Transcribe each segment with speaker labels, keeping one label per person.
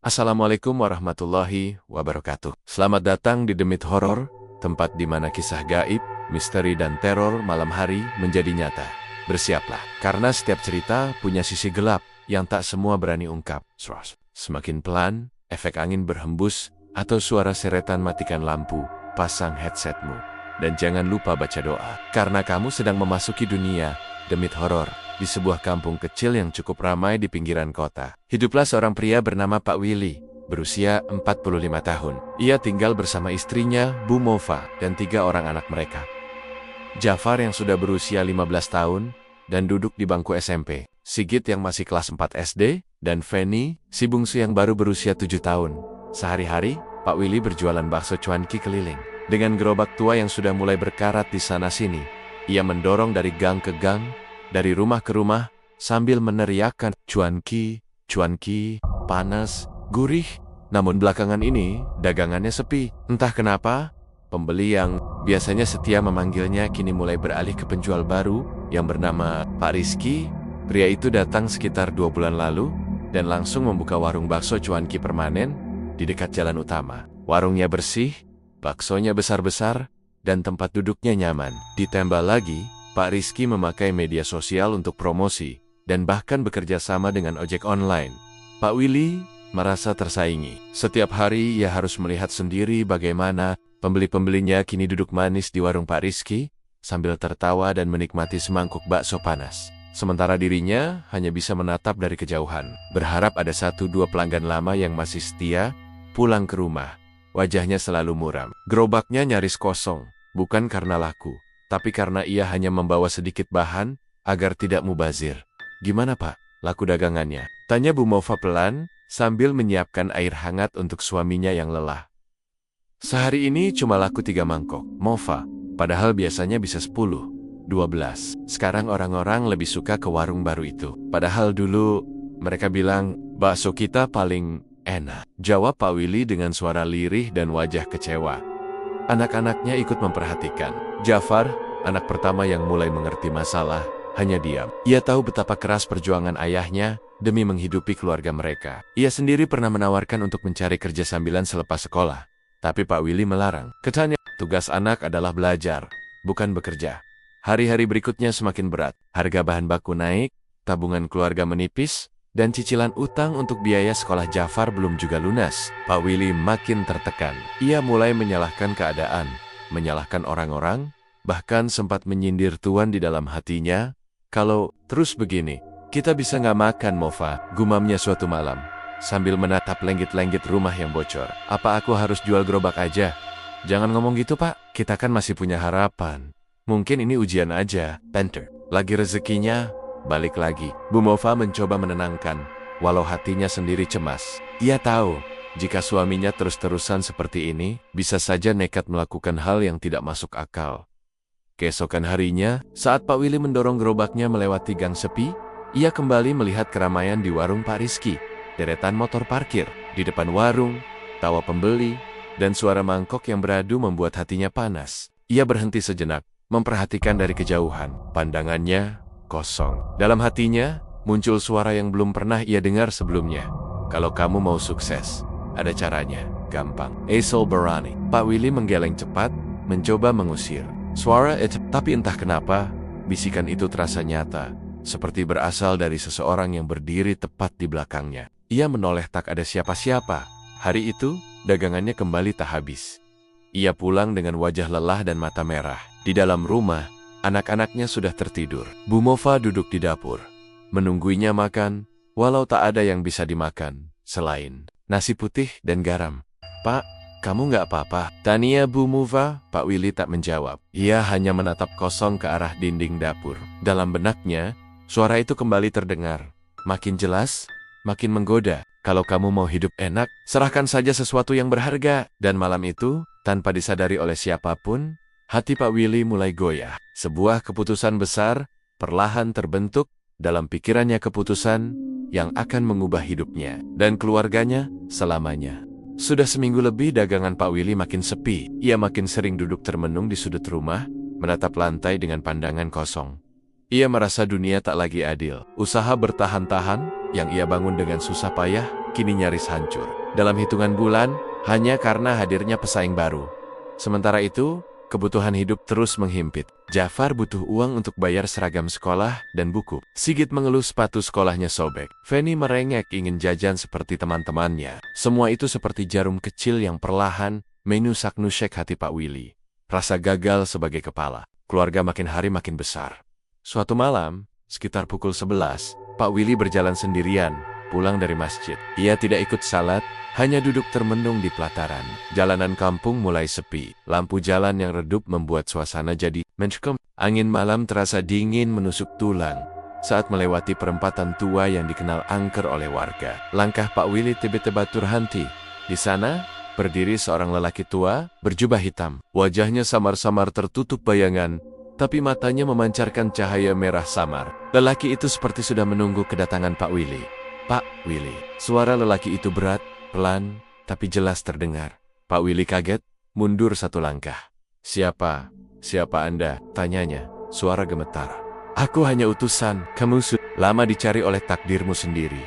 Speaker 1: Assalamualaikum warahmatullahi wabarakatuh. Selamat datang di The Myth Horror, tempat di mana kisah gaib, misteri dan teror malam hari menjadi nyata. Bersiaplah, karena setiap cerita punya sisi gelap yang tak semua berani ungkap. Semakin pelan, efek angin berhembus, atau suara seretan matikan lampu, pasang headsetmu. Dan jangan lupa baca doa, karena kamu sedang memasuki dunia The Myth Horror. Di sebuah kampung kecil yang cukup ramai di pinggiran kota, hiduplah seorang pria bernama Pak Willy, berusia 45 tahun. Ia tinggal bersama istrinya, Bu Mova, dan 3 orang anak mereka. Jafar yang sudah berusia 15 tahun, dan duduk di bangku SMP. Sigit yang masih kelas 4 SD, dan Feni, si bungsu yang baru berusia 7 tahun. Sehari-hari, Pak Willy berjualan bakso cuanki keliling. Dengan gerobak tua yang sudah mulai berkarat di sana-sini, ia mendorong dari gang ke gang, dari rumah ke rumah, sambil meneriakkan, cuanki, cuanki, panas, gurih. Namun belakangan ini, dagangannya sepi. Entah kenapa, pembeli yang biasanya setia memanggilnya kini mulai beralih ke penjual baru yang bernama Pak Rizky. Pria itu datang sekitar 2 bulan lalu, dan langsung membuka warung bakso cuanki permanen di dekat jalan utama. Warungnya bersih, baksonya besar-besar, dan tempat duduknya nyaman. Ditambah lagi, Pak Rizky memakai media sosial untuk promosi, dan bahkan bekerja sama dengan ojek online. Pak Willy merasa tersaingi. Setiap hari ia harus melihat sendiri bagaimana pembeli-pembelinya kini duduk manis di warung Pak Rizky, sambil tertawa dan menikmati semangkuk bakso panas. Sementara dirinya hanya bisa menatap dari kejauhan, berharap ada 1-2 pelanggan lama yang masih setia pulang ke rumah. Wajahnya selalu muram. Gerobaknya nyaris kosong, bukan karena laku, tapi karena ia hanya membawa sedikit bahan agar tidak mubazir. "Gimana Pak, laku dagangannya?" tanya Bu Mova pelan, sambil menyiapkan air hangat untuk suaminya yang lelah. "Sehari ini cuma laku 3 mangkok, Mova, padahal biasanya bisa 10, 12. Sekarang orang-orang lebih suka ke warung baru itu. Padahal dulu mereka bilang, bakso kita paling enak," jawab Pak Willy dengan suara lirih dan wajah kecewa. Anak-anaknya ikut memperhatikan. Jafar, anak pertama yang mulai mengerti masalah, hanya diam. Ia tahu betapa keras perjuangan ayahnya demi menghidupi keluarga mereka. Ia sendiri pernah menawarkan untuk mencari kerja sambilan selepas sekolah, tapi Pak Willy melarang. Katanya, tugas anak adalah belajar, bukan bekerja. Hari-hari berikutnya semakin berat. Harga bahan baku naik, tabungan keluarga menipis, dan cicilan utang untuk biaya sekolah Jafar belum juga lunas. Pak Willy makin tertekan. Ia mulai menyalahkan keadaan, menyalahkan orang-orang, bahkan sempat menyindir Tuhan di dalam hatinya. "Kalau terus begini, kita bisa nggak makan, Mova," gumamnya suatu malam, sambil menatap lenggit-lenggit rumah yang bocor. "Apa aku harus jual gerobak aja?" "Jangan ngomong gitu Pak, kita kan masih punya harapan. Mungkin ini ujian aja, Panther. Lagi rezekinya, balik lagi." Bu Mova mencoba menenangkan, walau hatinya sendiri cemas. Ia tahu, jika suaminya terus-terusan seperti ini, bisa saja nekat melakukan hal yang tidak masuk akal. Keesokan harinya, saat Pak Willy mendorong gerobaknya melewati gang sepi, ia kembali melihat keramaian di warung Pak Rizky. Deretan motor parkir di depan warung, tawa pembeli, dan suara mangkok yang beradu membuat hatinya panas. Ia berhenti sejenak, memperhatikan dari kejauhan. Pandangannya kosong. Dalam hatinya, muncul suara yang belum pernah ia dengar sebelumnya. "Kalau kamu mau sukses, ada caranya. Gampang." Aisel Barani. Pak Willy menggeleng cepat, mencoba mengusir suara itu, tapi entah kenapa, bisikan itu terasa nyata, seperti berasal dari seseorang yang berdiri tepat di belakangnya. Ia menoleh, tak ada siapa-siapa. Hari itu, dagangannya kembali tak habis. Ia pulang dengan wajah lelah dan mata merah. Di dalam rumah, anak-anaknya sudah tertidur. Bu Mova duduk di dapur, menungguinya makan, walau tak ada yang bisa dimakan, selain nasi putih dan garam. "Pak, kamu nggak apa-apa?" tanya Bu Mova. Pak Willy tak menjawab. Ia hanya menatap kosong ke arah dinding dapur. Dalam benaknya, suara itu kembali terdengar. Makin jelas, makin menggoda. "Kalau kamu mau hidup enak, serahkan saja sesuatu yang berharga." Dan malam itu, tanpa disadari oleh siapapun, hati Pak Willy mulai goyah. Sebuah keputusan besar perlahan terbentuk dalam pikirannya, keputusan yang akan mengubah hidupnya dan keluarganya selamanya. Sudah seminggu lebih dagangan Pak Willy makin sepi. Ia makin sering duduk termenung di sudut rumah, menatap lantai dengan pandangan kosong. Ia merasa dunia tak lagi adil. Usaha bertahan-tahan, yang ia bangun dengan susah payah, kini nyaris hancur. Dalam hitungan bulan, hanya karena hadirnya pesaing baru. Sementara itu, kebutuhan hidup terus menghimpit. Jafar butuh uang untuk bayar seragam sekolah dan buku. Sigit mengeluh sepatu sekolahnya sobek. Feni merengek ingin jajan seperti teman-temannya. Semua itu seperti jarum kecil yang perlahan menusuk-nusuk hati Pak Willy. Rasa gagal sebagai kepala keluarga makin hari makin besar. Suatu malam, sekitar pukul 11, Pak Willy berjalan sendirian, pulang dari masjid. Ia tidak ikut salat, hanya duduk termenung di pelataran. Jalanan kampung mulai sepi. Lampu jalan yang redup membuat suasana jadi mencekam. Angin malam terasa dingin menusuk tulang saat melewati perempatan tua yang dikenal angker oleh warga. Langkah Pak Willy tiba-tiba terhenti. Di sana, berdiri seorang lelaki tua, berjubah hitam. Wajahnya samar-samar tertutup bayangan, tapi matanya memancarkan cahaya merah samar. Lelaki itu seperti sudah menunggu kedatangan Pak Willy. Pak Willy. Suara lelaki itu berat, pelan, tapi jelas terdengar. Pak Willy kaget, mundur satu langkah. Siapa Anda? Tanyanya, suara gemetar. Aku hanya utusan, kamu sudah lama dicari oleh takdirmu sendiri,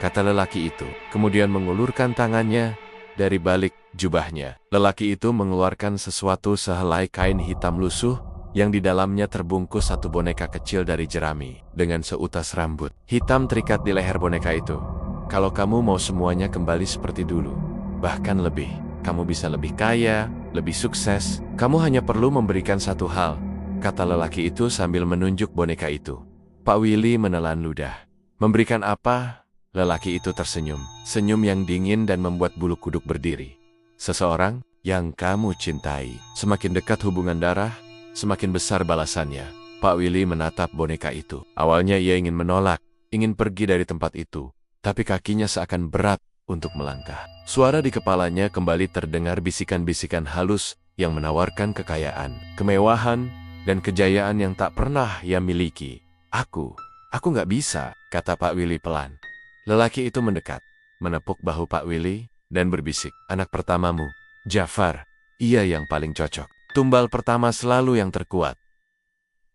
Speaker 1: kata lelaki itu. Kemudian mengulurkan tangannya dari balik jubahnya. Lelaki itu mengeluarkan sesuatu sehelai kain hitam lusuh yang di dalamnya terbungkus satu boneka kecil dari jerami dengan seutas rambut hitam terikat di leher boneka itu. Kalau kamu mau semuanya kembali seperti dulu, bahkan lebih, kamu bisa lebih kaya, lebih sukses, kamu hanya perlu memberikan satu hal, kata lelaki itu sambil menunjuk boneka itu. Pak Willy menelan ludah. Memberikan apa? Lelaki itu tersenyum. Senyum yang dingin dan membuat bulu kuduk berdiri. Seseorang yang kamu cintai. Semakin dekat hubungan darah, semakin besar balasannya. Pak Willy menatap boneka itu. Awalnya ia ingin menolak, ingin pergi dari tempat itu. Tapi kakinya seakan berat untuk melangkah. Suara di kepalanya kembali terdengar bisikan-bisikan halus yang menawarkan kekayaan, kemewahan, dan kejayaan yang tak pernah ia miliki. Aku nggak bisa, kata Pak Willy pelan. Lelaki itu mendekat, menepuk bahu Pak Willy, dan berbisik, anak pertamamu, Jafar, ia yang paling cocok. Tumbal pertama selalu yang terkuat.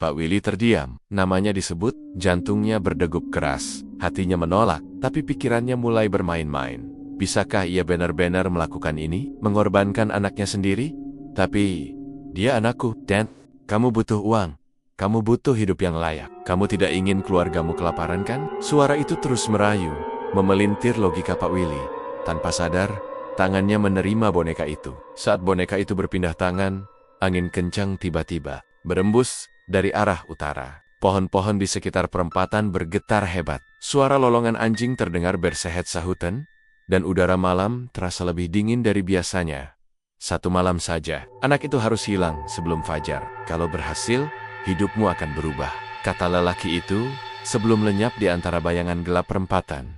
Speaker 1: Pak Willy terdiam, namanya disebut, jantungnya berdegup keras. Hatinya menolak, tapi pikirannya mulai bermain-main. Bisakah ia benar-benar melakukan ini? Mengorbankan anaknya sendiri? Tapi, dia anakku, dan kamu butuh uang. Kamu butuh hidup yang layak. Kamu tidak ingin keluargamu kelaparan kan? Suara itu terus merayu, memelintir logika Pak Willy. Tanpa sadar, tangannya menerima boneka itu. Saat boneka itu berpindah tangan, angin kencang tiba-tiba berembus dari arah utara. Pohon-pohon di sekitar perempatan bergetar hebat. Suara lolongan anjing terdengar bersehet-sahutan, dan udara malam terasa lebih dingin dari biasanya. Satu malam saja, anak itu harus hilang sebelum fajar. Kalau berhasil, hidupmu akan berubah, kata lelaki itu sebelum lenyap di antara bayangan gelap perempatan.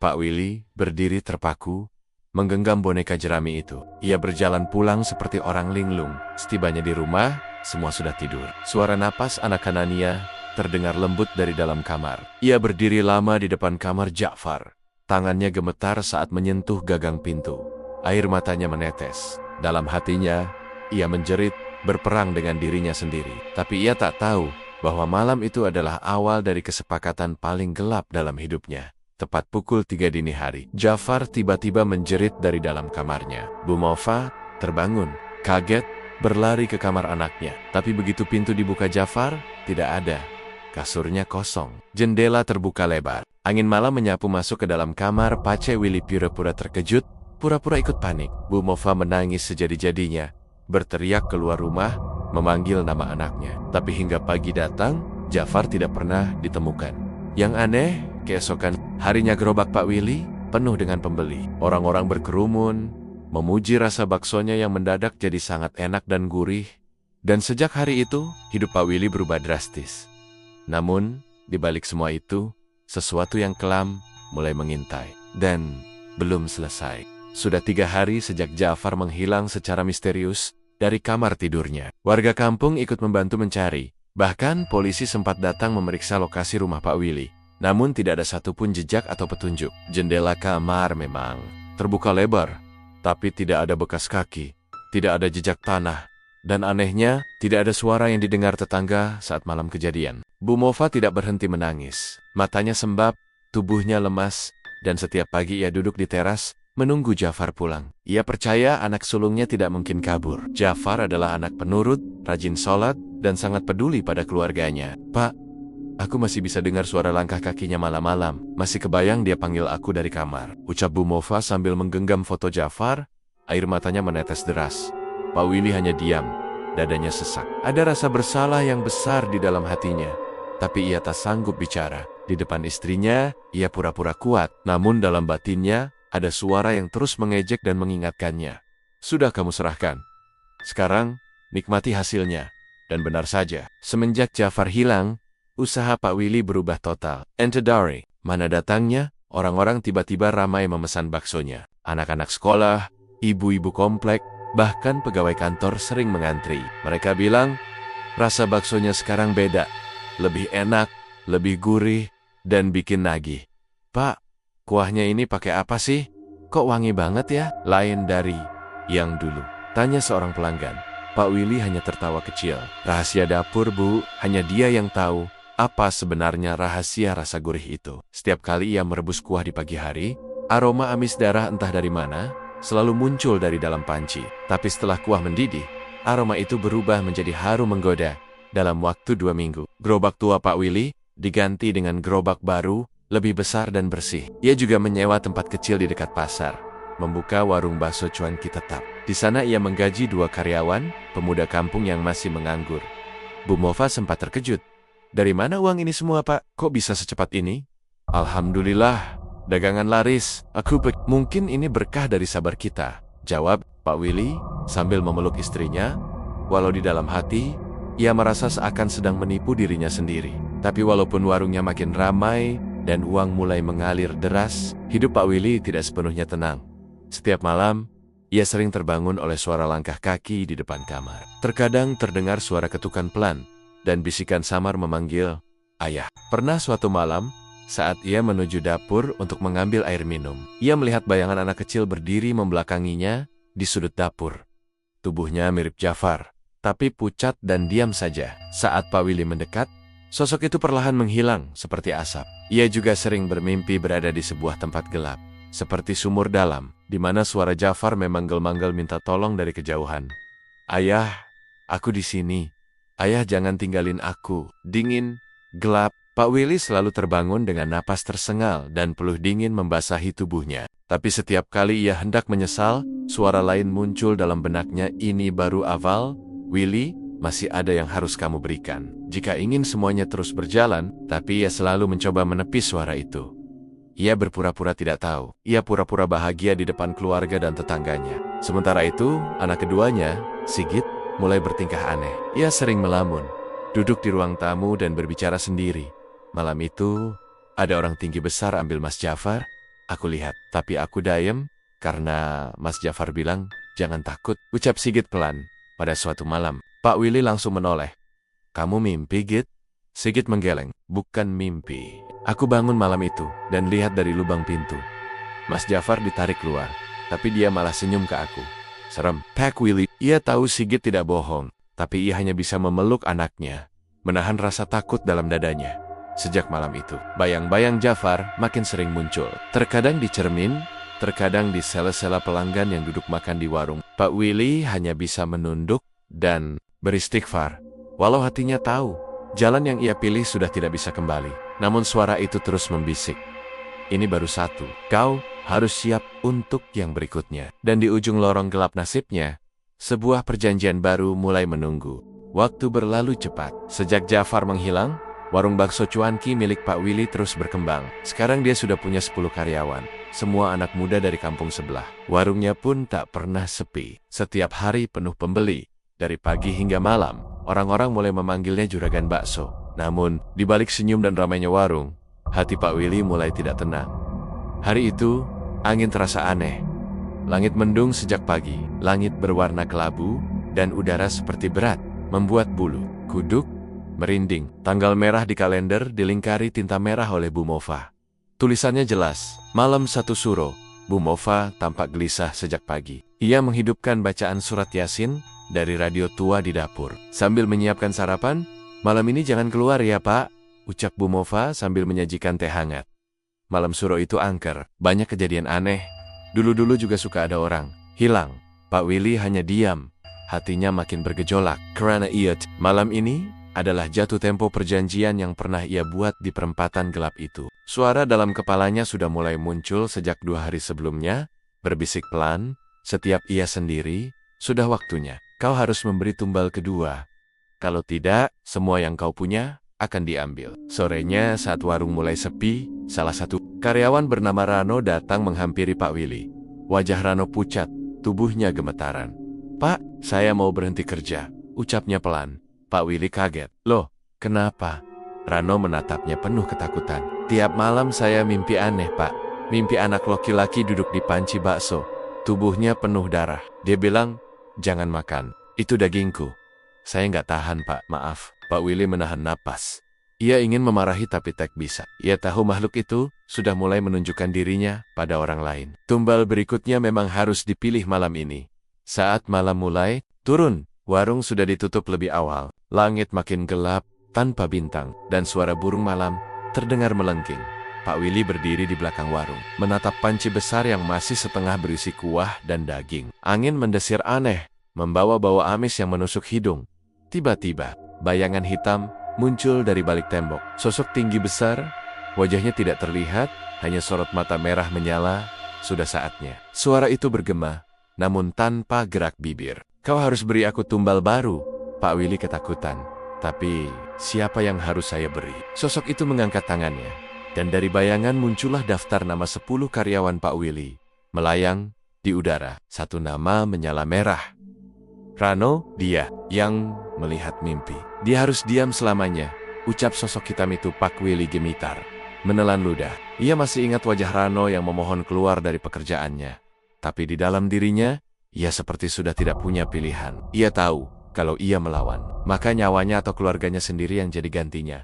Speaker 1: Pak Willy berdiri terpaku, menggenggam boneka jerami itu. Ia berjalan pulang seperti orang linglung. Setibanya di rumah, semua sudah tidur. Suara napas anak Hanania terdengar lembut dari dalam kamar. Ia berdiri lama di depan kamar Jafar. Tangannya gemetar saat menyentuh gagang pintu. Air matanya menetes. Dalam hatinya, ia menjerit, berperang dengan dirinya sendiri. Tapi ia tak tahu bahwa malam itu adalah awal dari kesepakatan paling gelap dalam hidupnya. Tepat pukul 3 dini hari, Jafar tiba-tiba menjerit dari dalam kamarnya. Bu Mofa terbangun, kaget, berlari ke kamar anaknya. Tapi begitu pintu dibuka Jafar, tidak ada. Kasurnya kosong. Jendela terbuka lebar. Angin malam menyapu masuk ke dalam kamar. Pace Willy pura-pura terkejut, pura-pura ikut panik. Bu Mofa menangis sejadi-jadinya, berteriak keluar rumah, memanggil nama anaknya. Tapi hingga pagi datang, Jafar tidak pernah ditemukan. Yang aneh, keesokan harinya gerobak Pak Willy penuh dengan pembeli. Orang-orang berkerumun, memuji rasa baksonya yang mendadak jadi sangat enak dan gurih. Dan sejak hari itu, hidup Pak Willy berubah drastis. Namun, di balik semua itu, sesuatu yang kelam mulai mengintai. Dan belum selesai. Sudah 3 hari sejak Jafar menghilang secara misterius dari kamar tidurnya. Warga kampung ikut membantu mencari. Bahkan polisi sempat datang memeriksa lokasi rumah Pak Willy. Namun tidak ada satupun jejak atau petunjuk. Jendela kamar memang terbuka lebar, tapi tidak ada bekas kaki, tidak ada jejak tanah. Dan anehnya, tidak ada suara yang didengar tetangga saat malam kejadian. Bu Mofa tidak berhenti menangis. Matanya sembab, Tubuhnya lemas, dan setiap pagi ia duduk di teras, menunggu Jafar pulang. Ia percaya anak sulungnya tidak mungkin kabur. Jafar adalah anak penurut, rajin sholat, dan sangat peduli pada keluarganya. "Pak, aku masih bisa dengar suara langkah kakinya malam-malam. Masih kebayang dia panggil aku dari kamar," ucap Bu Mofa sambil menggenggam foto Jafar. Air matanya menetes deras. Pak Willy hanya diam, dadanya sesak. Ada rasa bersalah yang besar di dalam hatinya, tapi ia tak sanggup bicara. Di depan istrinya, ia pura-pura kuat, namun dalam batinnya ada suara yang terus mengejek dan mengingatkannya. "Sudah kamu serahkan. Sekarang, nikmati hasilnya." Dan benar saja, semenjak Jafar hilang, usaha Pak Willy berubah total. Entedare, mana datangnya, orang-orang tiba-tiba ramai memesan baksonya. Anak-anak sekolah, ibu-ibu komplek, bahkan pegawai kantor sering mengantri. Mereka bilang, rasa baksonya sekarang beda. Lebih enak, lebih gurih, dan bikin nagih. "Pak, kuahnya ini pakai apa sih? Kok wangi banget ya?" "Lain dari yang dulu," tanya seorang pelanggan. Pak Willy hanya tertawa kecil. "Rahasia dapur, Bu. Hanya dia yang tahu apa sebenarnya rahasia rasa gurih itu." Setiap kali ia merebus kuah di pagi hari, aroma amis darah entah dari mana selalu muncul dari dalam panci. Tapi setelah kuah mendidih, aroma itu berubah menjadi harum menggoda. Dalam waktu 2 minggu, gerobak tua Pak Willy diganti dengan gerobak baru, lebih besar dan bersih. Ia juga menyewa tempat kecil di dekat pasar, membuka warung bakso cuanki tetap. Di sana ia menggaji 2 karyawan, pemuda kampung yang masih menganggur. Bu Mofa sempat terkejut. "Dari mana uang ini semua, Pak? Kok bisa secepat ini?" "Alhamdulillah, dagangan laris. Mungkin ini berkah dari sabar kita," jawab Pak Willy sambil memeluk istrinya. Walau di dalam hati, ia merasa seakan sedang menipu dirinya sendiri. Tapi walaupun warungnya makin ramai dan uang mulai mengalir deras, hidup Pak Willy tidak sepenuhnya tenang. Setiap malam, ia sering terbangun oleh suara langkah kaki di depan kamar. Terkadang terdengar suara ketukan pelan, dan bisikan samar memanggil, "Ayah." Pernah suatu malam, saat ia menuju dapur untuk mengambil air minum, ia melihat bayangan anak kecil berdiri membelakanginya di sudut dapur. Tubuhnya mirip Jafar, tapi pucat dan diam saja. Saat Pak Willy mendekat, sosok itu perlahan menghilang seperti asap. Ia juga sering bermimpi berada di sebuah tempat gelap, seperti sumur dalam, di mana suara Jafar memanggil-manggil minta tolong dari kejauhan. "Ayah, aku di sini. Ayah, jangan tinggalin aku." Dingin, gelap, Pak Willy selalu terbangun dengan napas tersengal dan peluh dingin membasahi tubuhnya. Tapi setiap kali ia hendak menyesal, suara lain muncul dalam benaknya. "Ini baru awal, Willy. Masih ada yang harus kamu berikan." Jika ingin semuanya terus berjalan, tapi ia selalu mencoba menepis suara itu. Ia berpura-pura tidak tahu. Ia pura-pura bahagia di depan keluarga dan tetangganya. Sementara itu, anak keduanya, Sigit, mulai bertingkah aneh. Ia sering melamun, duduk di ruang tamu dan berbicara sendiri. Malam itu, ada orang tinggi besar ambil Mas Jafar. Aku lihat, tapi aku dayem karena Mas Jafar bilang, "Jangan takut," ucap Sigit pelan. Pada suatu malam, Pak Willy langsung menoleh. "Kamu mimpi, Git?" Sigit menggeleng. "Bukan mimpi. Aku bangun malam itu dan lihat dari lubang pintu. Mas Jafar ditarik keluar, tapi dia malah senyum ke aku. Serem." Pak Willy, ia tahu Sigit tidak bohong, tapi ia hanya bisa memeluk anaknya, menahan rasa takut dalam dadanya. Sejak malam itu, bayang-bayang Jafar makin sering muncul. Terkadang di cermin, terkadang di sela-sela pelanggan yang duduk makan di warung. Pak Willy hanya bisa menunduk dan beristighfar, walau hatinya tahu jalan yang ia pilih sudah tidak bisa kembali. Namun suara itu terus membisik, "Ini baru satu. Kau harus siap untuk yang berikutnya." Dan di ujung lorong gelap nasibnya, sebuah perjanjian baru mulai menunggu. Waktu berlalu cepat. Sejak Jafar menghilang, warung bakso cuanki milik Pak Willy terus berkembang. Sekarang dia sudah punya 10 karyawan, semua anak muda dari kampung sebelah. Warungnya pun tak pernah sepi. Setiap hari penuh pembeli. Dari pagi hingga malam, orang-orang mulai memanggilnya juragan bakso. Namun, di balik senyum dan ramainya warung, hati Pak Willy mulai tidak tenang. Hari itu, angin terasa aneh. Langit mendung sejak pagi, langit berwarna kelabu, dan udara seperti berat, membuat bulu kuduk merinding. Tanggal merah di kalender dilingkari tinta merah oleh Bu Mofa. Tulisannya jelas, "Malam 1 Suro." Bu Mofa tampak gelisah sejak pagi. Ia menghidupkan bacaan surat Yasin dari radio tua di dapur. Sambil menyiapkan sarapan, "Malam ini jangan keluar ya, Pak," ucap Bu Mofa sambil menyajikan teh hangat. malam suro itu angker. Banyak kejadian aneh. Dulu-dulu juga suka ada orang hilang. Pak Willy hanya diam. Hatinya makin bergejolak. Karena malam ini adalah jatuh tempo perjanjian yang pernah ia buat di perempatan gelap itu. Suara dalam kepalanya sudah mulai muncul sejak 2 hari sebelumnya, berbisik pelan, setiap ia sendiri, sudah waktunya. Kau harus memberi tumbal kedua. Kalau tidak, semua yang kau punya akan diambil. Sorenya saat warung mulai sepi, salah satu karyawan bernama Rano datang menghampiri Pak Willy. Wajah Rano pucat, tubuhnya gemetaran. "Pak, saya mau berhenti kerja," ucapnya pelan. Pak Willy kaget. "Loh, kenapa?" Rano menatapnya penuh ketakutan. "Tiap malam saya mimpi aneh, Pak. Mimpi anak laki-laki duduk di panci bakso. Tubuhnya penuh darah. Dia bilang, 'Jangan makan, itu dagingku.' Saya nggak tahan, Pak. Maaf." Pak Willy menahan napas. Ia ingin memarahi tapi tak bisa. Ia tahu makhluk itu sudah mulai menunjukkan dirinya pada orang lain. Tumbal berikutnya memang harus dipilih malam ini. Saat malam mulai turun, warung sudah ditutup lebih awal. Langit makin gelap, tanpa bintang, dan suara burung malam terdengar melengking. Pak Willy berdiri di belakang warung, menatap panci besar yang masih setengah berisi kuah dan daging. Angin mendesir aneh, membawa bau amis yang menusuk hidung. Tiba-tiba, bayangan hitam muncul dari balik tembok. Sosok tinggi besar, wajahnya tidak terlihat, hanya sorot mata merah menyala. Sudah saatnya. Suara itu bergema, namun tanpa gerak bibir. "Kau harus beri aku tumbal baru." Pak Willy ketakutan. "Tapi siapa yang harus saya beri?" Sosok itu mengangkat tangannya, dan dari bayangan muncullah daftar nama 10 karyawan Pak Willy. Melayang di udara, satu nama menyala merah. Rano, dia yang melihat mimpi. "Dia harus diam selamanya," ucap sosok hitam itu. Pak Willy gemitar, menelan ludah. Ia masih ingat wajah Rano yang memohon keluar dari pekerjaannya. Tapi di dalam dirinya, ia seperti sudah tidak punya pilihan. Ia tahu, kalau ia melawan, maka nyawanya atau keluarganya sendiri yang jadi gantinya.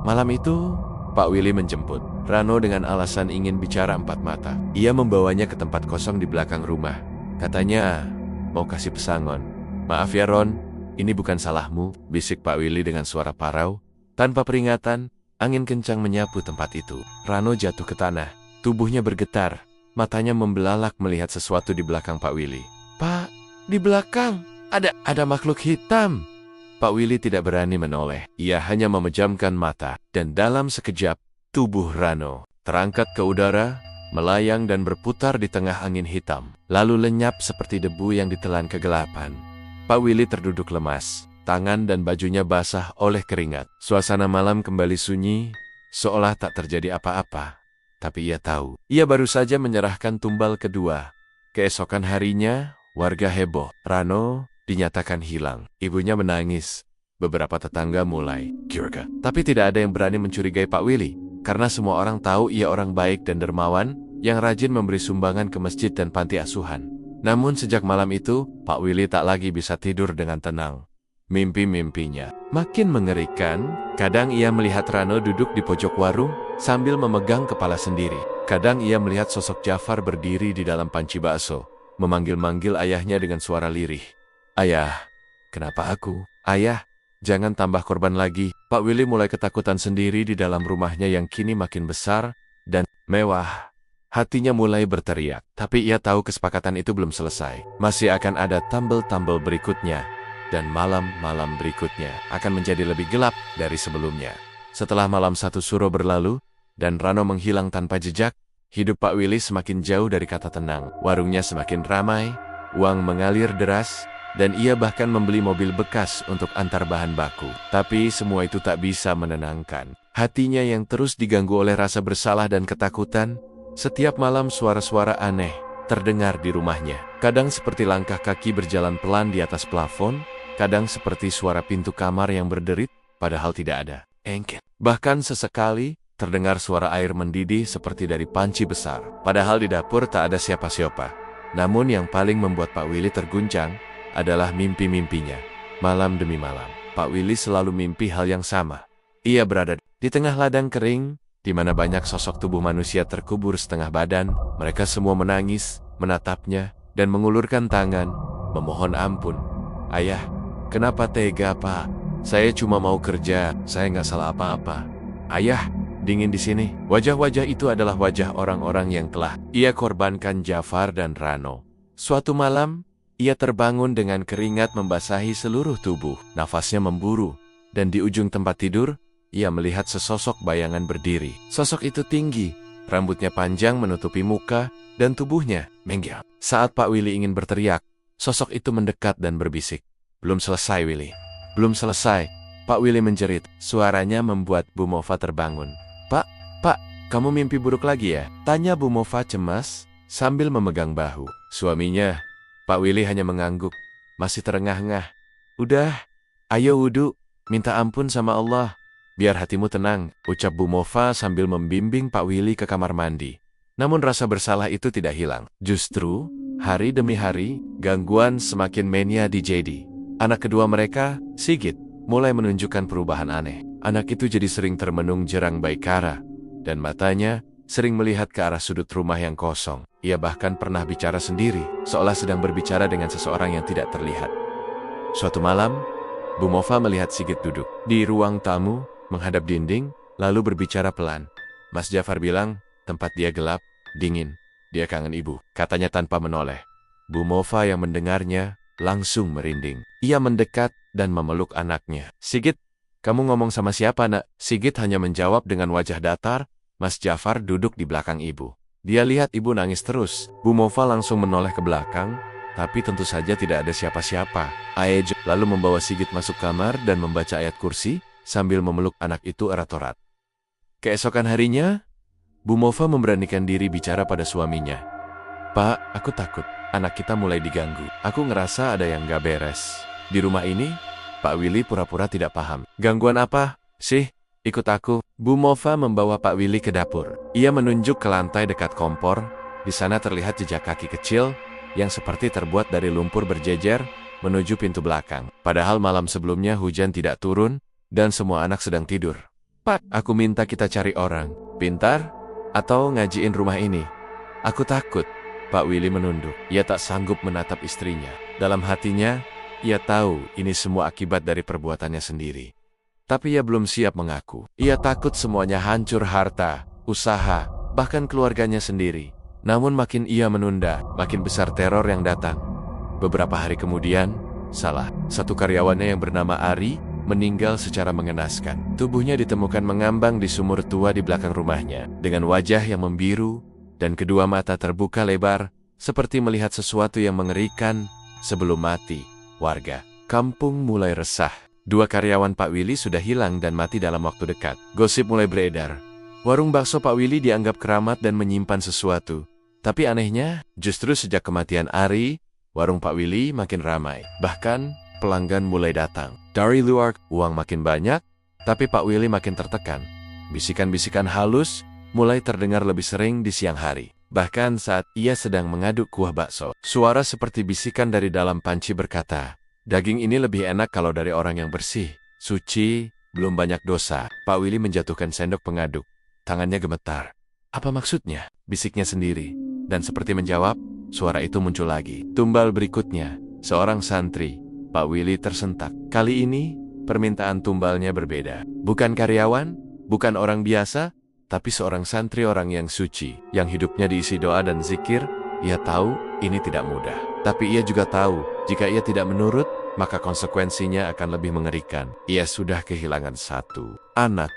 Speaker 1: Malam itu, Pak Willy menjemput Rano dengan alasan ingin bicara empat mata. Ia membawanya ke tempat kosong di belakang rumah. Katanya, mau kasih pesangon. "Maaf ya Ron, ini bukan salahmu," bisik Pak Willy dengan suara parau. Tanpa peringatan, angin kencang menyapu tempat itu. Rano jatuh ke tanah, tubuhnya bergetar, matanya membelalak melihat sesuatu di belakang Pak Willy. "Pak, di belakang ada makhluk hitam." Pak Willy tidak berani menoleh. Ia hanya memejamkan mata, dan dalam sekejap, tubuh Rano terangkat ke udara, melayang dan berputar di tengah angin hitam, lalu lenyap seperti debu yang ditelan kegelapan. Pak Willy terduduk lemas, tangan dan bajunya basah oleh keringat. Suasana malam kembali sunyi, seolah tak terjadi apa-apa. Tapi ia tahu, ia baru saja menyerahkan tumbal kedua. Keesokan harinya, warga heboh. Rano dinyatakan hilang. Ibunya menangis. Beberapa tetangga mulai curiga. Tapi tidak ada yang berani mencurigai Pak Willy, karena semua orang tahu ia orang baik dan dermawan, yang rajin memberi sumbangan ke masjid dan panti asuhan. Namun sejak malam itu, Pak Willy tak lagi bisa tidur dengan tenang. Mimpi-mimpinya makin mengerikan. Kadang ia melihat Rano duduk di pojok warung, sambil memegang kepala sendiri. Kadang ia melihat sosok Jafar berdiri di dalam panci bakso, memanggil-manggil ayahnya dengan suara lirih. "Ayah, kenapa aku? Ayah, jangan tambah korban lagi." Pak Willy mulai ketakutan sendiri di dalam rumahnya yang kini makin besar dan mewah. Hatinya mulai berteriak, tapi ia tahu kesepakatan itu belum selesai. Masih akan ada tambal-tambal berikutnya, dan malam-malam berikutnya akan menjadi lebih gelap dari sebelumnya. Setelah malam satu suro berlalu, dan Rano menghilang tanpa jejak, hidup Pak Willy semakin jauh dari kata tenang. Warungnya semakin ramai, uang mengalir deras, dan ia bahkan membeli mobil bekas untuk antar bahan baku. Tapi semua itu tak bisa menenangkan hatinya yang terus diganggu oleh rasa bersalah dan ketakutan. Setiap malam suara-suara aneh terdengar di rumahnya. Kadang seperti langkah kaki berjalan pelan di atas plafon, kadang seperti suara pintu kamar yang berderit, padahal tidak ada. Engkel. Bahkan sesekali terdengar suara air mendidih seperti dari panci besar. Padahal di dapur tak ada siapa-siapa. Namun yang paling membuat Pak Willy terguncang adalah mimpi-mimpinya. Malam demi malam, Pak Willy selalu mimpi hal yang sama. Ia berada di tengah ladang kering, di mana banyak sosok tubuh manusia terkubur setengah badan. Mereka semua menangis, menatapnya, dan mengulurkan tangan, memohon ampun. "Ayah, kenapa tega, Pak? Saya cuma mau kerja, saya nggak salah apa-apa." "Ayah, dingin di sini. Wajah-wajah itu adalah wajah orang-orang yang telah ia korbankan Jafar dan Rano. Suatu malam, ia terbangun dengan keringat membasahi seluruh tubuh. Nafasnya memburu, dan di ujung tempat tidur, ia melihat sesosok bayangan berdiri. Sosok itu tinggi, rambutnya panjang menutupi muka, dan tubuhnya menggel. Saat Pak Willy ingin berteriak, sosok itu mendekat dan berbisik. Belum selesai, Willy. Belum selesai. Pak Willy menjerit. Suaranya membuat Bu Mova terbangun. Pak, kamu mimpi buruk lagi ya? Tanya Bu Mova cemas sambil memegang bahu. Suaminya, Pak Willy hanya mengangguk, masih terengah-engah. Udah, ayo wudhu, minta ampun sama Allah. Biar hatimu tenang, ucap Bu Mova sambil membimbing Pak Willy ke kamar mandi. Namun rasa bersalah itu tidak hilang. Justru, hari demi hari, gangguan semakin mania di JD. Anak kedua mereka, Sigit, mulai menunjukkan perubahan aneh. Anak itu jadi sering termenung jerang Baikara, dan matanya sering melihat ke arah sudut rumah yang kosong. Ia bahkan pernah bicara sendiri, seolah sedang berbicara dengan seseorang yang tidak terlihat. Suatu malam, Bu Mova melihat Sigit duduk di ruang tamu, menghadap dinding, lalu berbicara pelan. Mas Jafar bilang, tempat dia gelap, dingin. Dia kangen ibu, katanya tanpa menoleh. Bu Mova yang mendengarnya langsung merinding. Ia mendekat dan memeluk anaknya. Sigit, kamu ngomong sama siapa, nak? Sigit hanya menjawab dengan wajah datar. Mas Jafar duduk di belakang ibu. Dia lihat ibu nangis terus. Bu Mova langsung menoleh ke belakang, tapi tentu saja tidak ada siapa-siapa. Aej lalu membawa Sigit masuk kamar dan membaca ayat kursi sambil memeluk anak itu erat-erat. Keesokan harinya, Bu Mova memberanikan diri bicara pada suaminya. Pak, aku takut. Anak kita mulai diganggu. Aku ngerasa ada yang gak beres. Di rumah ini, Pak Willy pura-pura tidak paham. Gangguan apa sih? Ikut aku. Bu Mova membawa Pak Willy ke dapur. Ia menunjuk ke lantai dekat kompor. Di sana terlihat jejak kaki kecil yang seperti terbuat dari lumpur berjejer menuju pintu belakang. Padahal malam sebelumnya hujan tidak turun dan semua anak sedang tidur. Pak, aku minta kita cari orang pintar atau ngajiin rumah ini. Aku takut. Pak Willy menunduk. Ia tak sanggup menatap istrinya. Dalam hatinya, ia tahu ini semua akibat dari perbuatannya sendiri. Tapi ia belum siap mengaku. Ia takut semuanya hancur, harta, usaha, bahkan keluarganya sendiri. Namun makin ia menunda, makin besar teror yang datang. Beberapa hari kemudian, salah satu karyawannya yang bernama Ari meninggal secara mengenaskan. Tubuhnya ditemukan mengambang di sumur tua di belakang rumahnya, dengan wajah yang membiru dan kedua mata terbuka lebar, seperti melihat sesuatu yang mengerikan. Sebelum mati, warga kampung mulai resah. 2 karyawan Pak Willy sudah hilang dan mati dalam waktu dekat. Gosip mulai beredar. Warung bakso Pak Willy dianggap keramat dan menyimpan sesuatu. Tapi anehnya, justru sejak kematian Ari, warung Pak Willy makin ramai. Bahkan, pelanggan mulai datang. Dari luar, uang makin banyak, tapi Pak Willy makin tertekan. Bisikan-bisikan halus mulai terdengar lebih sering di siang hari. Bahkan saat ia sedang mengaduk kuah bakso, suara seperti bisikan dari dalam panci berkata, daging ini lebih enak kalau dari orang yang bersih, suci, belum banyak dosa. Pak Willy menjatuhkan sendok pengaduk. Tangannya gemetar. Apa maksudnya? Bisiknya sendiri. Dan seperti menjawab, suara itu muncul lagi. Tumbal berikutnya, seorang santri. Pak Willy tersentak. Kali ini, permintaan tumbalnya berbeda. Bukan karyawan, bukan orang biasa, tapi seorang santri, orang yang suci, yang hidupnya diisi doa dan zikir. Ia tahu ini tidak mudah. Tapi ia juga tahu, jika ia tidak menurut, maka konsekuensinya akan lebih mengerikan. Ia sudah kehilangan 1 anak.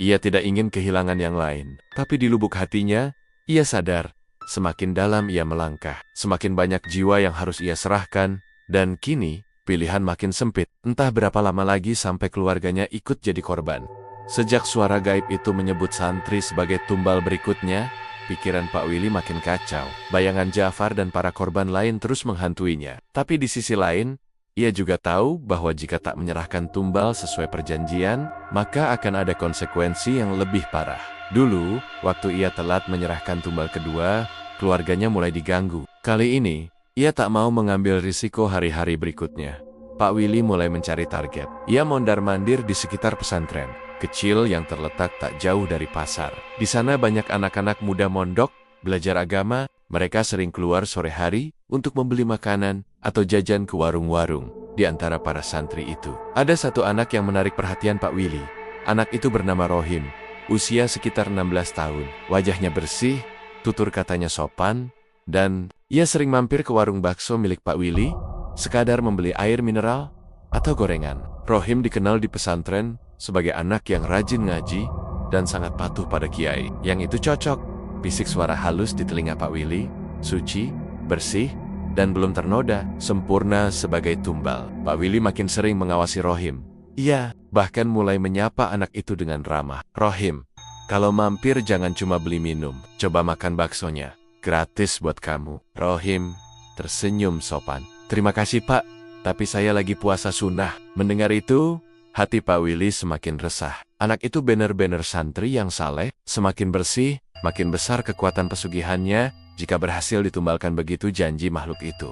Speaker 1: Ia tidak ingin kehilangan yang lain. Tapi di lubuk hatinya, ia sadar, semakin dalam ia melangkah, semakin banyak jiwa yang harus ia serahkan, dan kini, pilihan makin sempit. Entah berapa lama lagi sampai keluarganya ikut jadi korban. Sejak suara gaib itu menyebut santri sebagai tumbal berikutnya, pikiran Pak Willy makin kacau. Bayangan Jafar dan para korban lain terus menghantuinya. Tapi di sisi lain, ia juga tahu bahwa jika tak menyerahkan tumbal sesuai perjanjian, maka akan ada konsekuensi yang lebih parah. Dulu, waktu ia telat menyerahkan tumbal kedua, keluarganya mulai diganggu. Kali ini, ia tak mau mengambil risiko hari-hari berikutnya. Pak Willy mulai mencari target. Ia mondar-mandir di sekitar pesantren kecil yang terletak tak jauh dari pasar. Di sana banyak anak-anak muda mondok, belajar agama. Mereka sering keluar sore hari untuk membeli makanan atau jajan ke warung-warung. Di antara para santri itu, ada satu anak yang menarik perhatian Pak Willy. Anak itu bernama Rohim. usia sekitar 16 tahun. Wajahnya bersih, tutur katanya sopan, dan ia sering mampir ke warung bakso milik Pak Willy, sekadar membeli air mineral atau gorengan. Rohim dikenal di pesantren sebagai anak yang rajin ngaji dan sangat patuh pada kiai. Yang itu cocok, bisik suara halus di telinga Pak Willy, suci, bersih, dan belum ternoda, sempurna sebagai tumbal. Pak Willy makin sering mengawasi Rohim. Ia bahkan mulai menyapa anak itu dengan ramah. Rohim, kalau mampir jangan cuma beli minum, coba makan baksonya. Gratis buat kamu. Rohim tersenyum sopan. Terima kasih Pak, tapi saya lagi puasa sunnah. Mendengar itu, hati Pak Willy semakin resah. Anak itu benar-benar santri yang saleh, semakin bersih, makin besar kekuatan pesugihannya jika berhasil ditumbalkan begitu janji makhluk itu.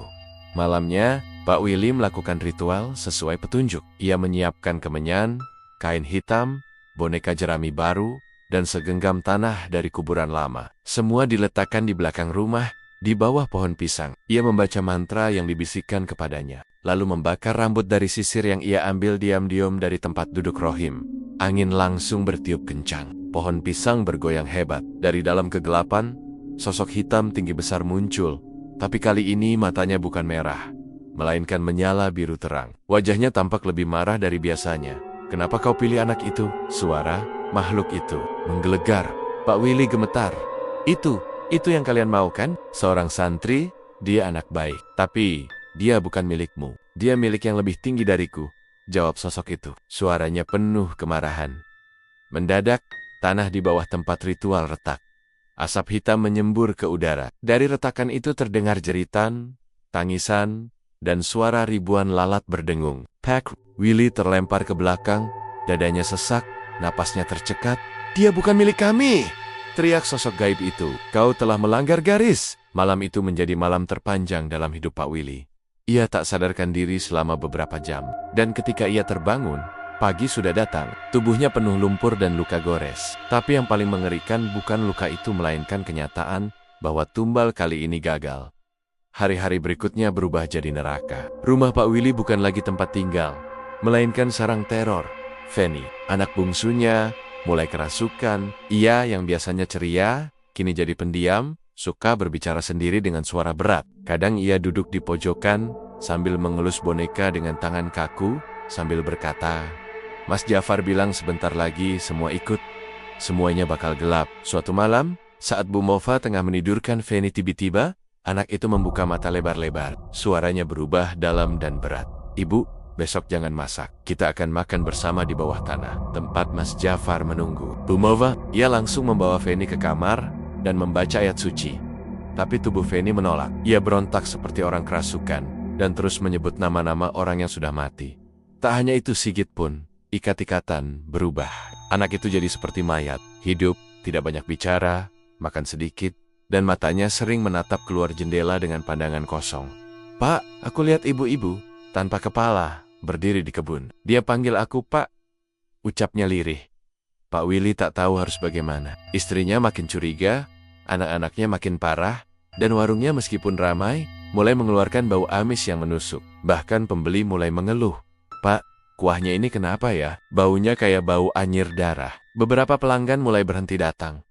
Speaker 1: Malamnya, Pak Willy melakukan ritual sesuai petunjuk. Ia menyiapkan kemenyan, kain hitam, boneka jerami baru, dan segenggam tanah dari kuburan lama. Semua diletakkan di belakang rumah, di bawah pohon pisang. Ia membaca mantra yang dibisikkan kepadanya, lalu membakar rambut dari sisir yang ia ambil diam-diam dari tempat duduk Rohim. Angin langsung bertiup kencang. Pohon pisang bergoyang hebat. Dari dalam kegelapan, sosok hitam tinggi besar muncul. Tapi kali ini matanya bukan merah, melainkan menyala biru terang. Wajahnya tampak lebih marah dari biasanya. Kenapa kau pilih anak itu? Suara makhluk itu menggelegar. Pak Willy gemetar. Itu yang kalian mau kan? Seorang santri, dia anak baik. Tapi dia bukan milikmu. Dia milik yang lebih tinggi dariku, jawab sosok itu. Suaranya penuh kemarahan. Mendadak, tanah di bawah tempat ritual retak. Asap hitam menyembur ke udara. Dari retakan itu terdengar jeritan, tangisan, dan suara ribuan lalat berdengung. Pak Willy terlempar ke belakang, dadanya sesak, napasnya tercekat. Dia bukan milik kami! Teriak sosok gaib itu. Kau telah melanggar garis. Malam itu menjadi malam terpanjang dalam hidup Pak Willy. Ia tak sadarkan diri selama beberapa jam. Dan ketika ia terbangun, pagi sudah datang. Tubuhnya penuh lumpur dan luka gores. Tapi yang paling mengerikan bukan luka itu, melainkan kenyataan bahwa tumbal kali ini gagal. Hari-hari berikutnya berubah jadi neraka. Rumah Pak Willy bukan lagi tempat tinggal, melainkan sarang teror. Fanny, anak bungsunya, mulai kerasukan. Ia yang biasanya ceria, kini jadi pendiam, suka berbicara sendiri dengan suara berat. Kadang ia duduk di pojokan sambil mengelus boneka dengan tangan kaku, sambil berkata, Mas Jafar bilang sebentar lagi semua ikut. Semuanya bakal gelap. Suatu malam, saat Bu Mova tengah menidurkan Fanny, tiba-tiba, anak itu membuka mata lebar-lebar. Suaranya berubah dalam dan berat. Ibu, besok jangan masak. Kita akan makan bersama di bawah tanah, tempat Mas Jafar menunggu. Bu Mova, ia langsung membawa Fanny ke kamar dan membaca ayat suci. Tapi tubuh Fanny menolak. Ia berontak seperti orang kerasukan dan terus menyebut nama-nama orang yang sudah mati. Tak hanya itu, Sigit pun, ikat-ikatan, berubah. Anak itu jadi seperti mayat, hidup, tidak banyak bicara, makan sedikit, dan matanya sering menatap keluar jendela dengan pandangan kosong. Pak, aku lihat ibu-ibu, tanpa kepala, berdiri di kebun. Dia panggil aku Pak, ucapnya lirih. Pak Willy tak tahu harus bagaimana. Istrinya makin curiga, anak-anaknya makin parah, dan warungnya meskipun ramai, mulai mengeluarkan bau amis yang menusuk. Bahkan pembeli mulai mengeluh. Pak, kuahnya ini kenapa ya? Baunya kayak bau anyir darah. Beberapa pelanggan mulai berhenti datang.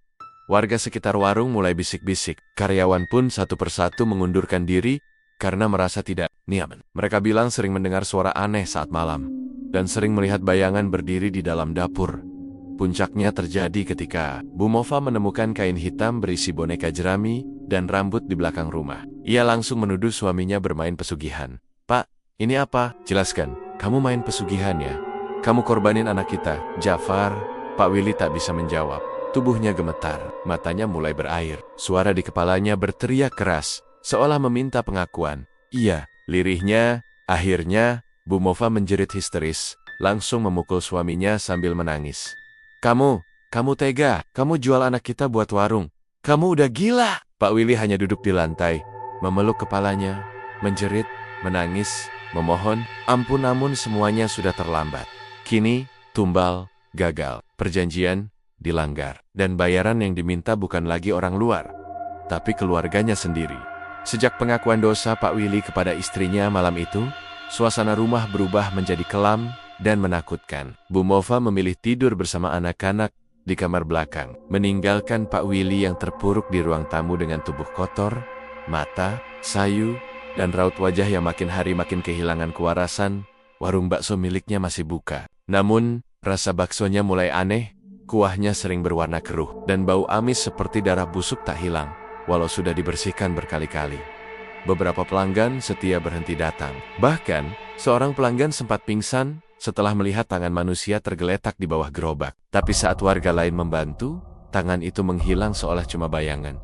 Speaker 1: Warga sekitar warung mulai bisik-bisik. Karyawan pun satu persatu mengundurkan diri karena merasa tidak nyaman. Mereka bilang sering mendengar suara aneh saat malam, dan sering melihat bayangan berdiri di dalam dapur. Puncaknya terjadi ketika Bu Mova menemukan kain hitam berisi boneka jerami dan rambut di belakang rumah. Ia langsung menuduh suaminya bermain pesugihan. Pak, ini apa? Jelaskan, kamu main pesugihan ya? Kamu korbanin anak kita, Jafar. Pak Willy tak bisa menjawab. Tubuhnya gemetar, matanya mulai berair. Suara di kepalanya berteriak keras, seolah meminta pengakuan. Iya, lirihnya. Akhirnya, Bu Mova menjerit histeris, langsung memukul suaminya sambil menangis. Kamu tega, kamu jual anak kita buat warung. Kamu udah gila. Pak Willy hanya duduk di lantai, memeluk kepalanya, menjerit, menangis, memohon ampun, namun semuanya sudah terlambat. Kini, tumbal gagal, perjanjian dilanggar, dan bayaran yang diminta bukan lagi orang luar, tapi keluarganya sendiri. Sejak pengakuan dosa Pak Willy kepada istrinya malam itu, suasana rumah berubah menjadi kelam dan menakutkan. Bu Mova memilih tidur bersama anak-anak di kamar belakang, meninggalkan Pak Willy yang terpuruk di ruang tamu dengan tubuh kotor, mata, sayu, dan raut wajah yang makin hari makin kehilangan kewarasan. Warung bakso miliknya masih buka. Namun, rasa baksonya mulai aneh, kuahnya sering berwarna keruh, dan bau amis seperti darah busuk tak hilang, walau sudah dibersihkan berkali-kali. Beberapa pelanggan setia berhenti datang. Bahkan, seorang pelanggan sempat pingsan setelah melihat tangan manusia tergeletak di bawah gerobak. Tapi saat warga lain membantu, tangan itu menghilang seolah cuma bayangan.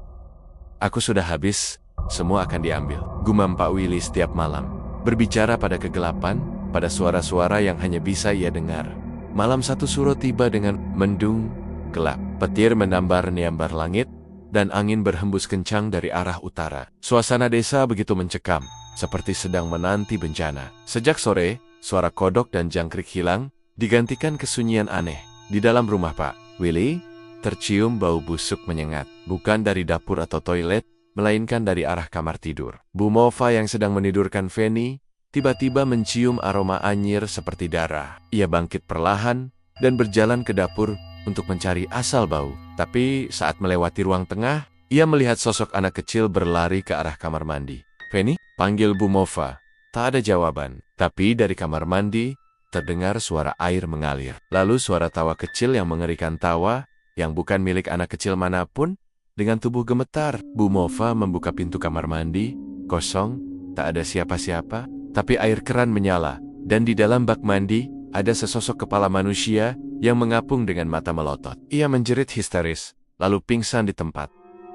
Speaker 1: "Aku sudah habis, semua akan diambil," gumam Pak Willy setiap malam. Berbicara pada kegelapan, pada suara-suara yang hanya bisa ia dengar. Malam satu Suro tiba dengan mendung, gelap. Petir menambar-niambar langit, dan angin berhembus kencang dari arah utara. Suasana desa begitu mencekam, seperti sedang menanti bencana. Sejak sore, suara kodok dan jangkrik hilang, digantikan kesunyian aneh. Di dalam rumah Pak Willy, tercium bau busuk menyengat. Bukan dari dapur atau toilet, melainkan dari arah kamar tidur. Bu Mova yang sedang menidurkan Feni, tiba-tiba mencium aroma anyir seperti darah. Ia bangkit perlahan, dan berjalan ke dapur untuk mencari asal bau. Tapi saat melewati ruang tengah, ia melihat sosok anak kecil berlari ke arah kamar mandi. "Feni?" panggil Bu Mova. Tak ada jawaban. Tapi dari kamar mandi, terdengar suara air mengalir. Lalu suara tawa kecil yang mengerikan, tawa yang bukan milik anak kecil manapun. Dengan tubuh gemetar, Bu Mova membuka pintu kamar mandi. Kosong, tak ada siapa-siapa. Tapi air keran menyala, dan di dalam bak mandi, ada sesosok kepala manusia yang mengapung dengan mata melotot. Ia menjerit histeris, lalu pingsan di tempat.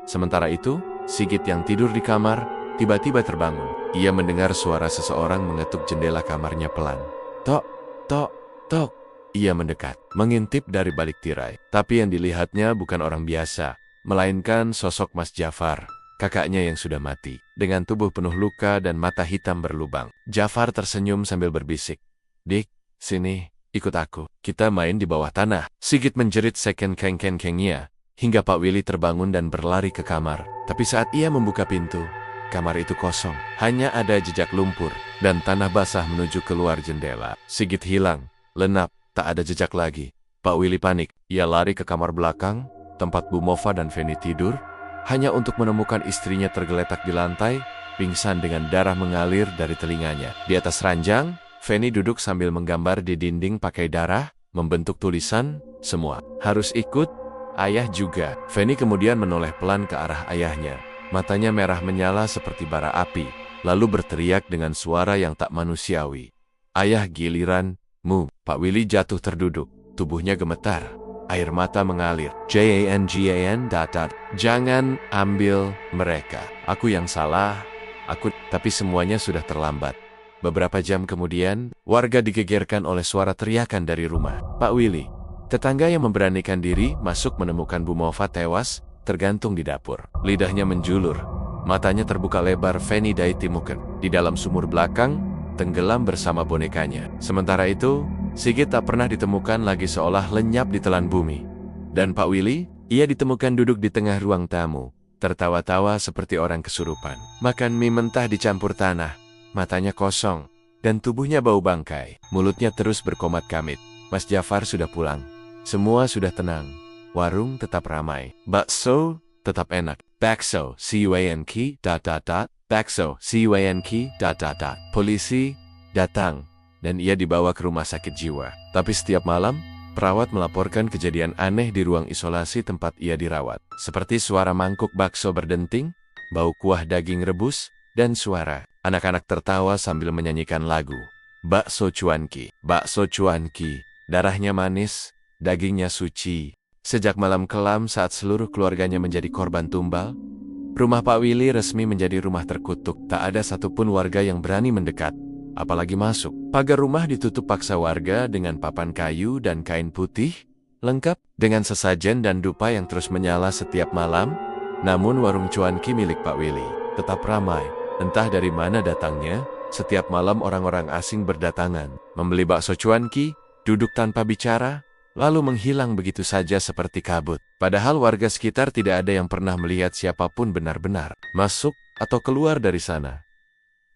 Speaker 1: Sementara itu, Sigit yang tidur di kamar, tiba-tiba terbangun. Ia mendengar suara seseorang mengetuk jendela kamarnya pelan. "Tok, tok, tok." Ia mendekat, mengintip dari balik tirai. Tapi yang dilihatnya bukan orang biasa, melainkan sosok Mas Jafar, kakaknya yang sudah mati, dengan tubuh penuh luka dan mata hitam berlubang. Jafar tersenyum sambil berbisik, "Dik, sini, ikut aku. Kita main di bawah tanah." Sigit menjerit second keng-keng-kengnya, hingga Pak Willy terbangun dan berlari ke kamar. Tapi saat ia membuka pintu, kamar itu kosong. Hanya ada jejak lumpur dan tanah basah menuju keluar jendela. Sigit hilang, lenap, tak ada jejak lagi. Pak Willy panik. Ia lari ke kamar belakang, tempat Bu Mova dan Feni tidur, hanya untuk menemukan istrinya tergeletak di lantai, pingsan dengan darah mengalir dari telinganya. Di atas ranjang, Feni duduk sambil menggambar di dinding pakai darah, membentuk tulisan, "Semua harus ikut, ayah juga." Feni kemudian menoleh pelan ke arah ayahnya. Matanya merah menyala seperti bara api, lalu berteriak dengan suara yang tak manusiawi, "Ayah, giliranmu." Pak Willy jatuh terduduk, tubuhnya gemetar, air mata mengalir. "Jangan, jangan ambil mereka. Aku yang salah, aku." Tapi semuanya sudah terlambat. Beberapa jam kemudian, warga digegerkan oleh suara teriakan dari rumah Pak Willy. Tetangga yang memberanikan diri masuk menemukan Bu Mova tewas, tergantung di dapur. Lidahnya menjulur, matanya terbuka lebar. Feni Daitimuken di dalam sumur belakang, tenggelam bersama bonekanya. Sementara itu, Sigit tak pernah ditemukan lagi, seolah lenyap ditelan bumi. Dan Pak Willy, ia ditemukan duduk di tengah ruang tamu, tertawa-tawa seperti orang kesurupan. Makan mie mentah dicampur tanah, matanya kosong, dan tubuhnya bau bangkai. Mulutnya terus berkomat-kamit. Mas Jafar sudah pulang. Semua sudah tenang. Warung tetap ramai. Bakso tetap enak. Bakso, CUANK, Bakso, CUANK, Polisi datang, dan ia dibawa ke rumah sakit jiwa. Tapi setiap malam, perawat melaporkan kejadian aneh di ruang isolasi tempat ia dirawat. Seperti suara mangkuk bakso berdenting, bau kuah daging rebus, dan suara anak-anak tertawa sambil menyanyikan lagu. Bakso cuanki, darahnya manis, dagingnya suci. Sejak malam kelam saat seluruh keluarganya menjadi korban tumbal, rumah Pak Willy resmi menjadi rumah terkutuk. Tak ada satupun warga yang berani mendekat, apalagi masuk. Pagar rumah ditutup paksa warga dengan papan kayu dan kain putih, lengkap dengan sesajen dan dupa yang terus menyala setiap malam. Namun warung cuanki milik Pak Willy tetap ramai. Entah dari mana datangnya, setiap malam orang-orang asing berdatangan, membeli bakso cuanki, duduk tanpa bicara, lalu menghilang begitu saja seperti kabut. Padahal warga sekitar tidak ada yang pernah melihat siapapun benar-benar masuk atau keluar dari sana.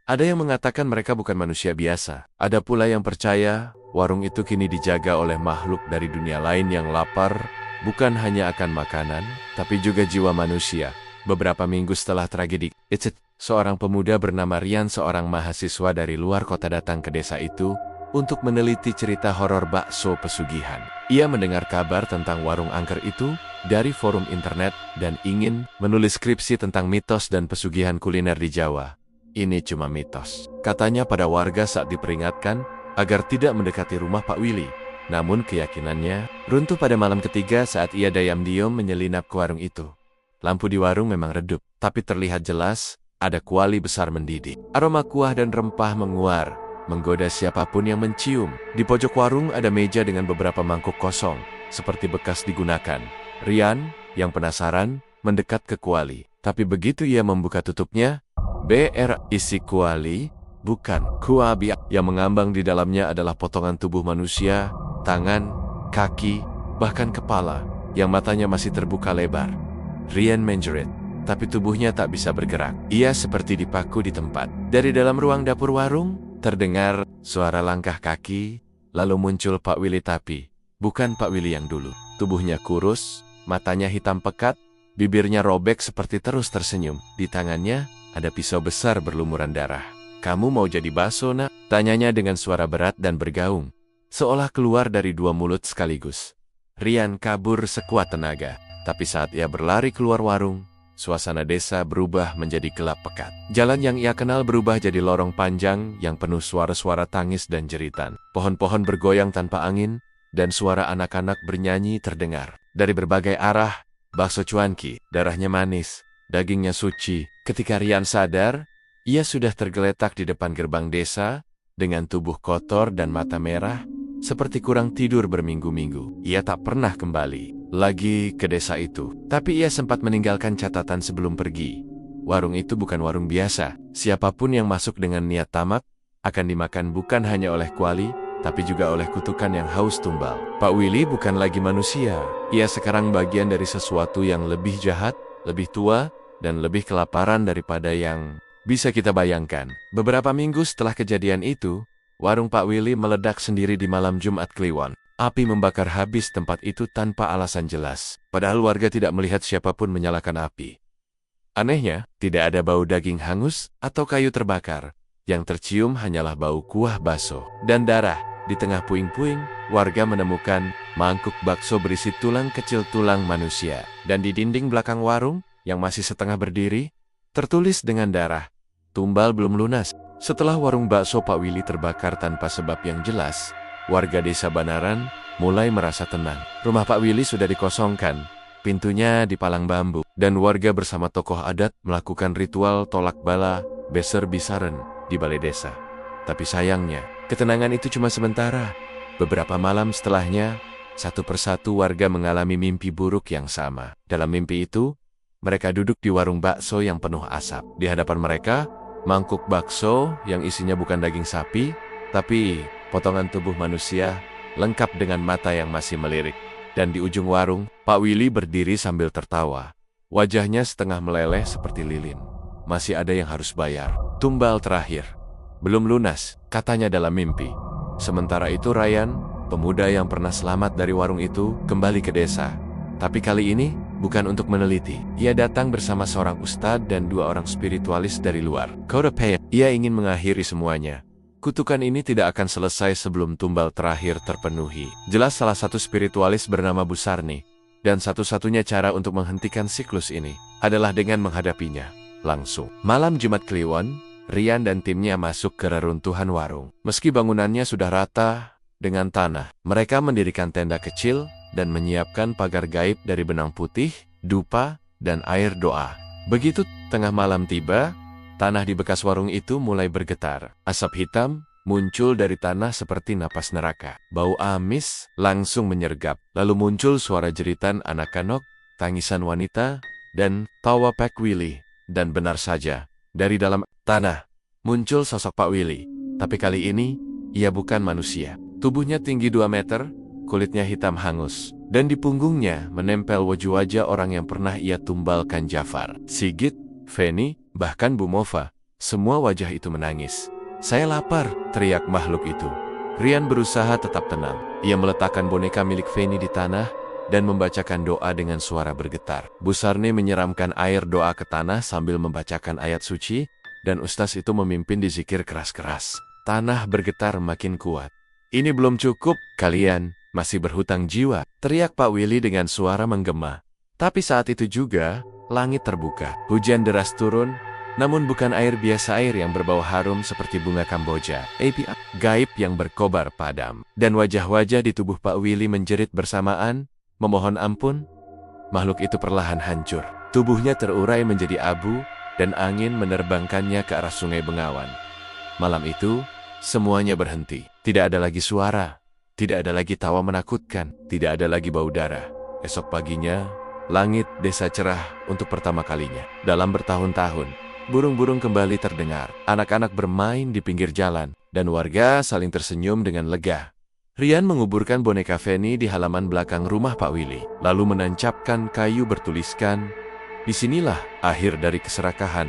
Speaker 1: Ada yang mengatakan mereka bukan manusia biasa. Ada pula yang percaya warung itu kini dijaga oleh makhluk dari dunia lain yang lapar bukan hanya akan makanan, tapi juga jiwa manusia. Beberapa minggu setelah tragedi itu, seorang pemuda bernama Rian, seorang mahasiswa dari luar kota, datang ke desa itu untuk meneliti cerita horor bakso pesugihan. Ia mendengar kabar tentang warung angker itu dari forum internet dan ingin menulis skripsi tentang mitos dan pesugihan kuliner di Jawa. Ini cuma mitos, katanya pada warga saat diperingatkan agar tidak mendekati rumah Pak Willy. Namun keyakinannya runtuh pada malam ketiga saat ia diam-diam menyelinap ke warung itu. Lampu di warung memang redup, tapi terlihat jelas ada kuali besar mendidih. Aroma kuah dan rempah menguar, menggoda siapapun yang mencium. Di pojok warung ada meja dengan beberapa mangkuk kosong, seperti bekas digunakan. Rian, yang penasaran, mendekat ke kuali. Tapi begitu ia membuka tutupnya, isi kuali bukan kuabi. Yang mengambang di dalamnya adalah potongan tubuh manusia, tangan, kaki, bahkan kepala, yang matanya masih terbuka lebar. Rian menjerit, tapi tubuhnya tak bisa bergerak. Ia seperti dipaku di tempat. Dari dalam ruang dapur warung, terdengar suara langkah kaki, lalu muncul Pak Willy, tapi bukan Pak Willy yang dulu. Tubuhnya kurus, matanya hitam pekat, bibirnya robek seperti terus tersenyum. Di tangannya ada pisau besar berlumuran darah. "Kamu mau jadi bakso, nak?" tanyanya dengan suara berat dan bergaung, seolah keluar dari dua mulut sekaligus. Rian kabur sekuat tenaga, tapi saat ia berlari keluar warung, suasana desa berubah menjadi gelap pekat. Jalan yang ia kenal berubah jadi lorong panjang yang penuh suara-suara tangis dan jeritan. Pohon-pohon bergoyang tanpa angin, dan suara anak-anak bernyanyi terdengar. Dari berbagai arah, bakso cuanki, darahnya manis, dagingnya suci. Ketika Rian sadar, ia sudah tergeletak di depan gerbang desa, dengan tubuh kotor dan mata merah, seperti kurang tidur berminggu-minggu. Ia tak pernah kembali lagi ke desa itu. Tapi ia sempat meninggalkan catatan sebelum pergi. Warung itu bukan warung biasa. Siapapun yang masuk dengan niat tamak, akan dimakan bukan hanya oleh kuali, tapi juga oleh kutukan yang haus tumbal. Pak Willy bukan lagi manusia. Ia sekarang bagian dari sesuatu yang lebih jahat, lebih tua, dan lebih kelaparan daripada yang bisa kita bayangkan. Beberapa minggu setelah kejadian itu, warung Pak Willy meledak sendiri di malam Jumat Kliwon. Api membakar habis tempat itu tanpa alasan jelas, padahal warga tidak melihat siapapun menyalakan api. Anehnya, tidak ada bau daging hangus atau kayu terbakar. Yang tercium hanyalah bau kuah bakso dan darah. Di tengah puing-puing, warga menemukan mangkuk bakso berisi tulang kecil tulang manusia. Dan di dinding belakang warung, yang masih setengah berdiri, tertulis dengan darah, "Tumbal belum lunas." Setelah warung bakso Pak Willy terbakar tanpa sebab yang jelas, warga desa Banaran mulai merasa tenang. Rumah Pak Willy sudah dikosongkan, pintunya dipalang bambu, dan warga bersama tokoh adat melakukan ritual tolak bala beser bisaren di balai desa. Tapi sayangnya, ketenangan itu cuma sementara. Beberapa malam setelahnya, satu persatu warga mengalami mimpi buruk yang sama. Dalam mimpi itu, mereka duduk di warung bakso yang penuh asap. Di hadapan mereka, mangkuk bakso yang isinya bukan daging sapi, tapi potongan tubuh manusia lengkap dengan mata yang masih melirik. Dan di ujung warung, Pak Willy berdiri sambil tertawa. Wajahnya setengah meleleh seperti lilin. "Masih ada yang harus bayar. Tumbal terakhir. Belum lunas," katanya dalam mimpi. Sementara itu Ryan, pemuda yang pernah selamat dari warung itu, kembali ke desa. Tapi kali ini bukan untuk meneliti. Ia datang bersama seorang ustadz dan dua orang spiritualis dari luar. Ia ingin mengakhiri semuanya. Kutukan ini tidak akan selesai sebelum tumbal terakhir terpenuhi. Jelas salah satu spiritualis bernama Busarni. Dan satu-satunya cara untuk menghentikan siklus ini adalah dengan menghadapinya langsung. Malam Jumat Kliwon, Rian dan timnya masuk ke reruntuhan warung. Meski bangunannya sudah rata dengan tanah, mereka mendirikan tenda kecil dan menyiapkan pagar gaib dari benang putih, dupa, dan air doa. Begitu tengah malam tiba, tanah di bekas warung itu mulai bergetar. Asap hitam muncul dari tanah seperti napas neraka. Bau amis langsung menyergap. Lalu muncul suara jeritan anak-anak, tangisan wanita, dan tawa Pak Willy. Dan benar saja, dari dalam tanah muncul sosok Pak Willy. Tapi kali ini, ia bukan manusia. Tubuhnya tinggi 2 meter, kulitnya hitam hangus, dan di punggungnya menempel wajah-wajah orang yang pernah ia tumbalkan Jafar, Sigit, Feni, bahkan Bu Mova. Semua wajah itu menangis. "Saya lapar," teriak makhluk itu. Rian berusaha tetap tenang. Ia meletakkan boneka milik Feni di tanah, dan membacakan doa dengan suara bergetar. Bu Sarni menyeramkan air doa ke tanah sambil membacakan ayat suci, dan ustaz itu memimpin di zikir keras-keras. Tanah bergetar makin kuat. "Ini belum cukup, kalian masih berhutang jiwa," teriak Pak Willy dengan suara menggema. Tapi saat itu juga, langit terbuka. Hujan deras turun, namun bukan air biasa, air yang berbau harum seperti bunga Kamboja. Api gaib yang berkobar padam. Dan wajah-wajah di tubuh Pak Willy menjerit bersamaan, memohon ampun. Makhluk itu perlahan hancur. Tubuhnya terurai menjadi abu, dan angin menerbangkannya ke arah Sungai Bengawan. Malam itu, semuanya berhenti. Tidak ada lagi suara, tidak ada lagi tawa menakutkan, tidak ada lagi bau darah. Esok paginya, langit desa cerah untuk pertama kalinya. Dalam bertahun-tahun, burung-burung kembali terdengar. Anak-anak bermain di pinggir jalan, dan warga saling tersenyum dengan lega. Rian menguburkan boneka Feni di halaman belakang rumah Pak Willy, lalu menancapkan kayu bertuliskan, "Disinilah akhir dari keserakahan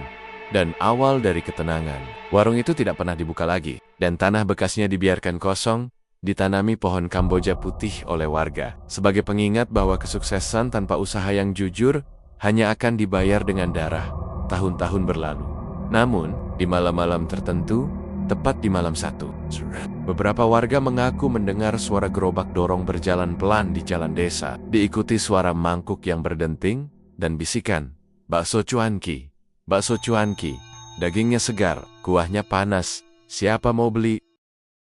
Speaker 1: dan awal dari ketenangan." Warung itu tidak pernah dibuka lagi, dan tanah bekasnya dibiarkan kosong, ditanami pohon Kamboja putih oleh warga, sebagai pengingat bahwa kesuksesan tanpa usaha yang jujur hanya akan dibayar dengan darah tahun-tahun berlalu. Namun, di malam-malam tertentu, tepat di malam satu, beberapa warga mengaku mendengar suara gerobak dorong berjalan pelan di jalan desa, diikuti suara mangkuk yang berdenting, dan bisikan, "Bakso cuanki, bakso cuanki, dagingnya segar, kuahnya panas, siapa mau beli?"